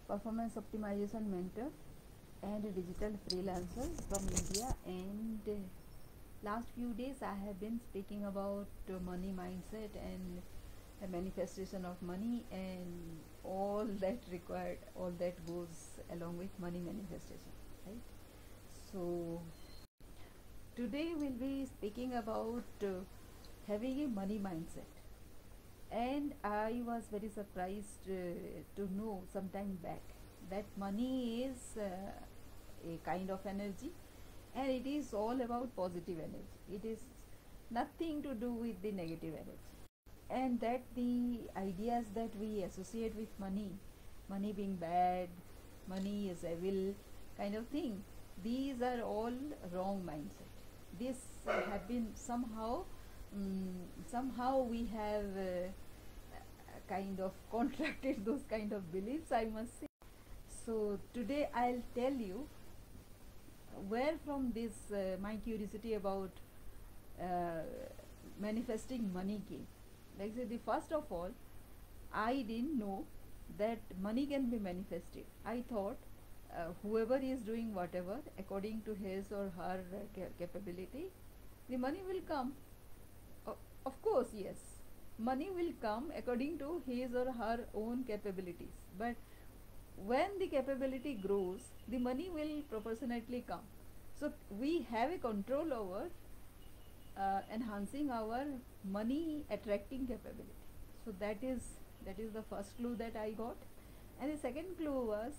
performance optimization mentor and a digital freelancer from India. And last few days I have been speaking about money mindset and the manifestation of money and all that required, all that goes along with money manifestation, right? So today we'll be speaking about having a money mindset. And I was very surprised to know some time back that money is a kind of energy, and it is all about positive energy. It is nothing to do with the negative energy. And that the ideas that we associate with money, money being bad, money is evil, kind of thing, these are all wrong mindset. This have been somehow we have kind of contracted those kind of beliefs, I must say. So today I'll tell you where from this my curiosity about uh, manifesting money came. Like say, the first of all, I didn't know that money can be manifested. I thought whoever is doing whatever according to his or her capability, the money will come. Of course, yes, money will come according to his or her own capabilities. But when the capability grows, the money will proportionately come. So we have a control over enhancing our money attracting capability. So that is the first clue that I got. And the second clue was,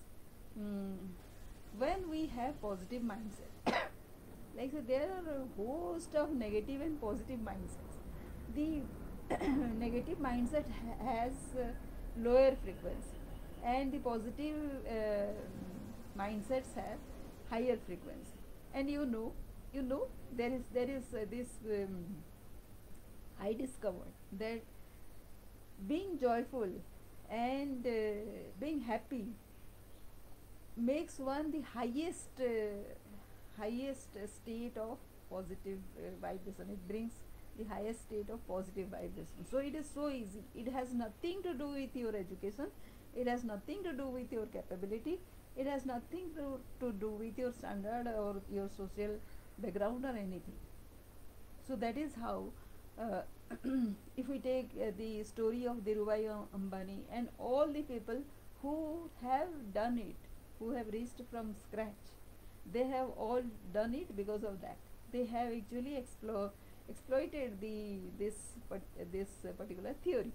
mm, when we have positive mindset. Like so there are a host of negative and positive mindsets. The negative mindset has lower frequency, and the positive mindsets have higher frequency. And you know there is this I discovered that being joyful and being happy makes one the highest state of positive vibration. It brings the highest state of positive vibration. So it is so easy. It has nothing to do with your education, it has nothing to do with your capability, it has nothing to do with your standard or your social background or anything. So that is how, uh, if we take the story of Dhirubhai Ambani and all the people who have done it, who have reached from scratch, they have all done it because of that. They have actually exploited this particular theory.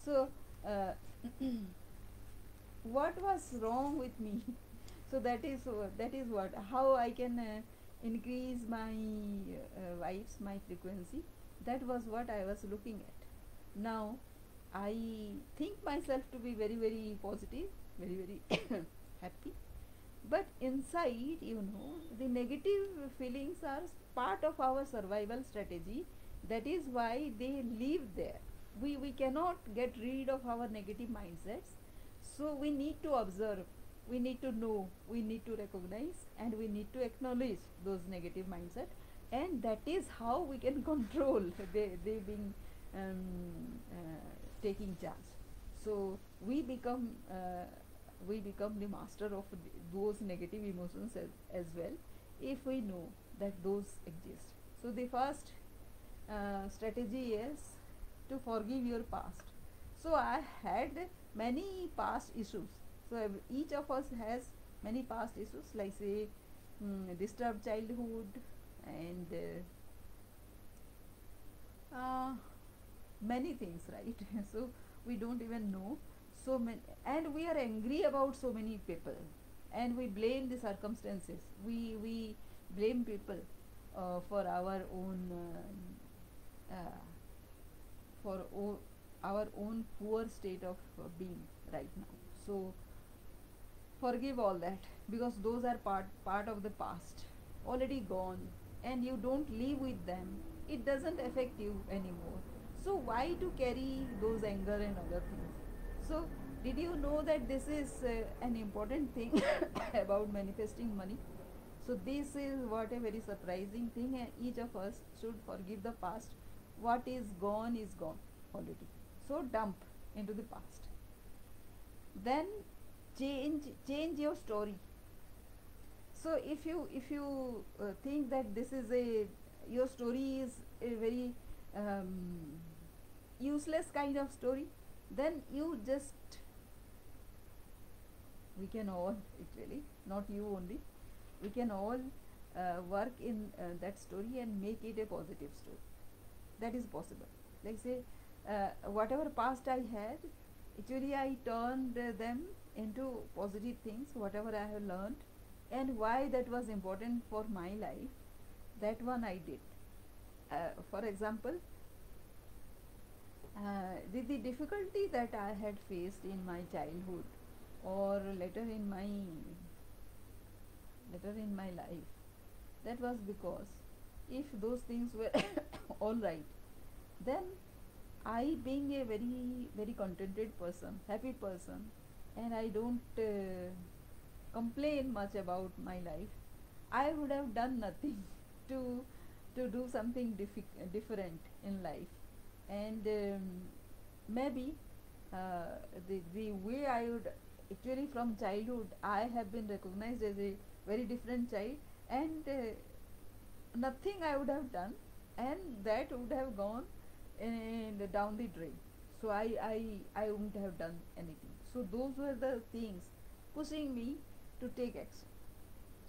So uh, what was wrong with me? So that is what how I can increase my vibes, my frequency. That was what I was looking at. Now I think myself to be very very positive, very very happy, but inside, the negative feelings are part of our survival strategy. That is why they live there. We cannot get rid of our negative mindsets. So we need to observe, we need to know, we need to recognize, and we need to acknowledge those negative mindset. And that is how we can control they being taking charge. So we become the master of those negative emotions as well, if we know that those exist. So the first strategy is to forgive your past. So I had many past issues. So each of us has many past issues, like say disturbed childhood, and many things, right? So we don't even know so many, and we are angry about so many people, and we blame the circumstances. We blame people for our own for our own poor state of being right now. So forgive all that, because those are part of the past, already gone, and you don't live with them. It doesn't affect you anymore. So why to carry those anger and other things? So did you know that this is an important thing about manifesting money? So this is what a very surprising thing, and each of us should forgive the past. What is gone already. So dump into the past. Then change your story. So if you think that this is a your story is a very um, useless kind of story, then you just, we can all, actually not you only, we can all work in that story and make it a positive story. That is possible. Like say, whatever past I had, actually I turned them into positive things, whatever I have learned, and why that was important for my life, that one I did. For example, the difficulty that I had faced in my childhood, or later in my life, that was because if those things were all right, then I, being a very very contented person, happy person, and I don't complain much about my life, I would have done nothing to do something different in life. And maybe the way I would, actually from childhood I have been recognized as a very different child, and nothing I would have done, and that would have gone and down the drain. So I wouldn't have done anything. So those were the things pushing me to take action.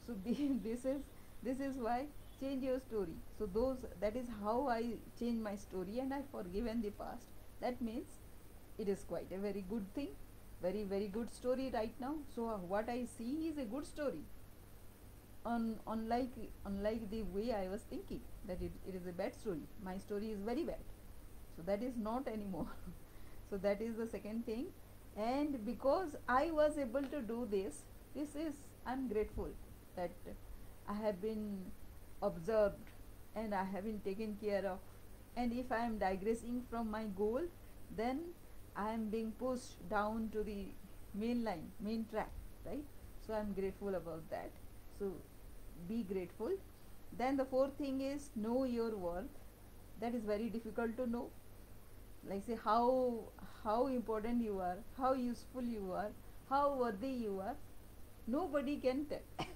So this is why, change your story. So those, that is how I change my story, and I forgiven the past. That means it is quite a very good thing, very very good story right now. So what I see is a good story, unlike the way I was thinking that it is a bad story. My story is very bad. So that is not anymore. So that is the second thing. And because I was able to do this is, I'm grateful that I have been observed and I have been taken care of. And if I am digressing from my goal, then I am being pushed down to the main track, right? So I'm grateful about that. So be grateful. Then the fourth thing is, know your worth. That is very difficult to know. Like say, how important you are, how useful you are, how worthy you are. Nobody can tell.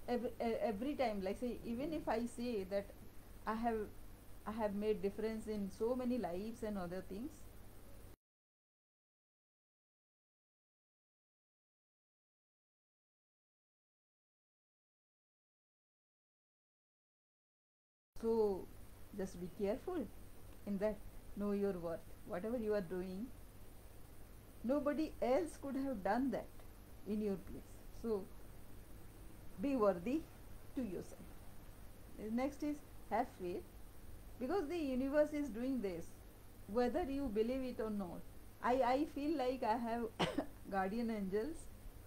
Every time, like say, even if I say that I have I have made difference in so many lives and other things, so just be careful in that. Know your worth. Whatever you are doing, nobody else could have done that in your place. So be worthy to yourself. Next is, have faith, because the universe is doing this, whether you believe it or not. I feel like I have guardian angels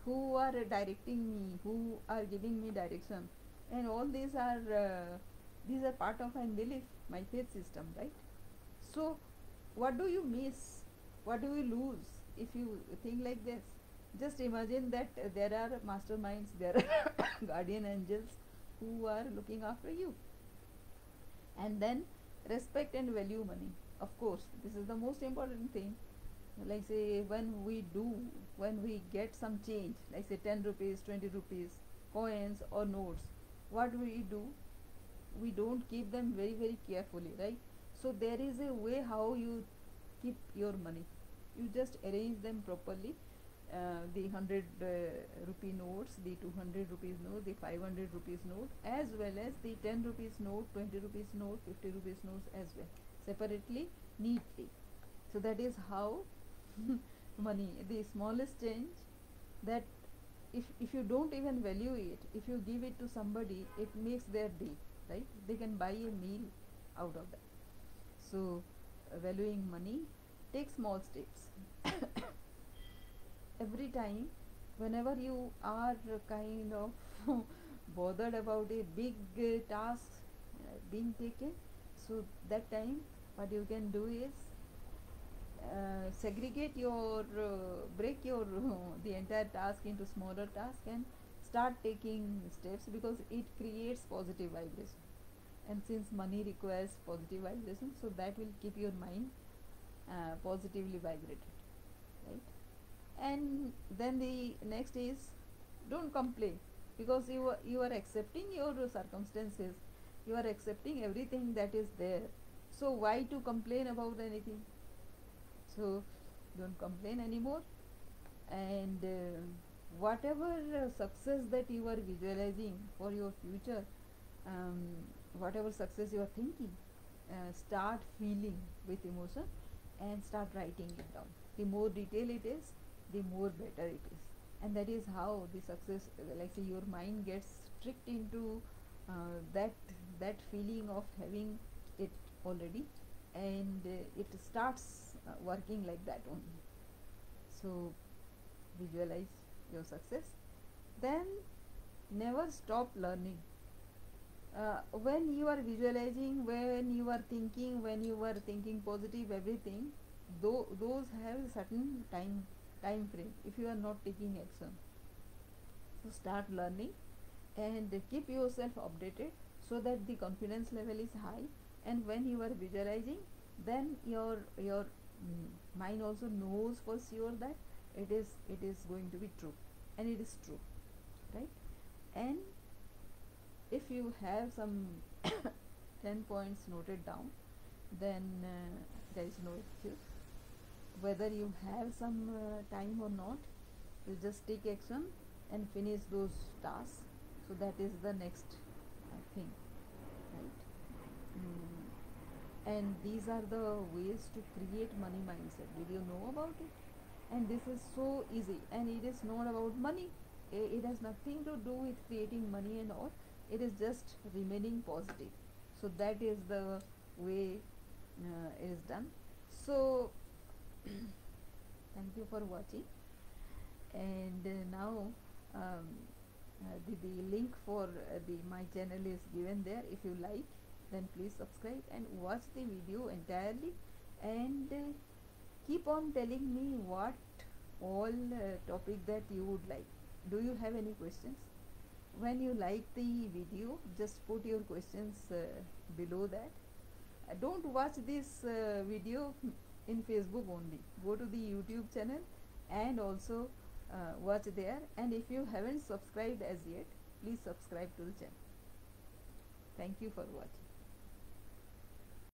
who are directing me, who are giving me direction, and all these are part of my belief, my faith system, right? So what do you miss? What do you lose if you think like this? Just imagine that there are masterminds, there are guardian angels who are looking after you. And then, respect and value money. Of course, this is the most important thing. Like say, when we get some change, like say 10 rupees, 20 rupees, coins or notes, what we do, we don't keep them very very carefully, right? So there is a way how you keep your money. You just arrange them properly. The 100 rupee notes, the 200 rupees note, the 500 rupees note, as well as the 10 rupees note, 20 rupees note, 50 rupees notes as well, separately, neatly. So that is how money, the smallest change, that if you don't even value it, if you give it to somebody, it makes their day, right? They can buy a meal out of that. So valuing money, take small steps. Every time, whenever you are kind of bothered about a big task being taken, so that time what you can do is, segregate your break your the entire task into smaller tasks and start taking steps, because it creates positive vibration. And since money requires positive vibration, so that will keep your mind positively vibrated, right? And then the next is, don't complain, because you are accepting your circumstances, you are accepting everything that is there, so why to complain about anything? So don't complain anymore. And whatever success that you are visualizing for your future, um, whatever success you are thinking, start feeling with emotion and start writing it down. The more detail it is, the more better it is. And that is how the success, like say, your mind gets tricked into that feeling of having it already, and it starts working like that only. So visualize your success. Then never stop learning. When you are visualizing, when you are thinking positive, everything, those have a certain time frame if you are not taking action. So start learning and keep yourself updated so that the confidence level is high. And when you are visualizing, then your mind also knows for sure that it is going to be true, and it is true, right? And if you have some 10 points noted down, then there is no excuse. Whether you have some time or not, you just take action and finish those tasks. So that is the next thing, right? And these are the ways to create money mindset. Did you know about it? And this is so easy, and it is not about money. It has nothing to do with creating money and all. It is just remaining positive. So that is the way it is done. So thank you for watching. And now um, the link for the my channel is given there. If you like, then please subscribe and watch the video entirely, and keep on telling me what all topic that you would like. Do you have any questions? When you like the video, just put your questions below that. Don't watch this video in Facebook only. Go to the YouTube channel and also watch there. And if you haven't subscribed as yet, please subscribe to the channel. Thank you for watching.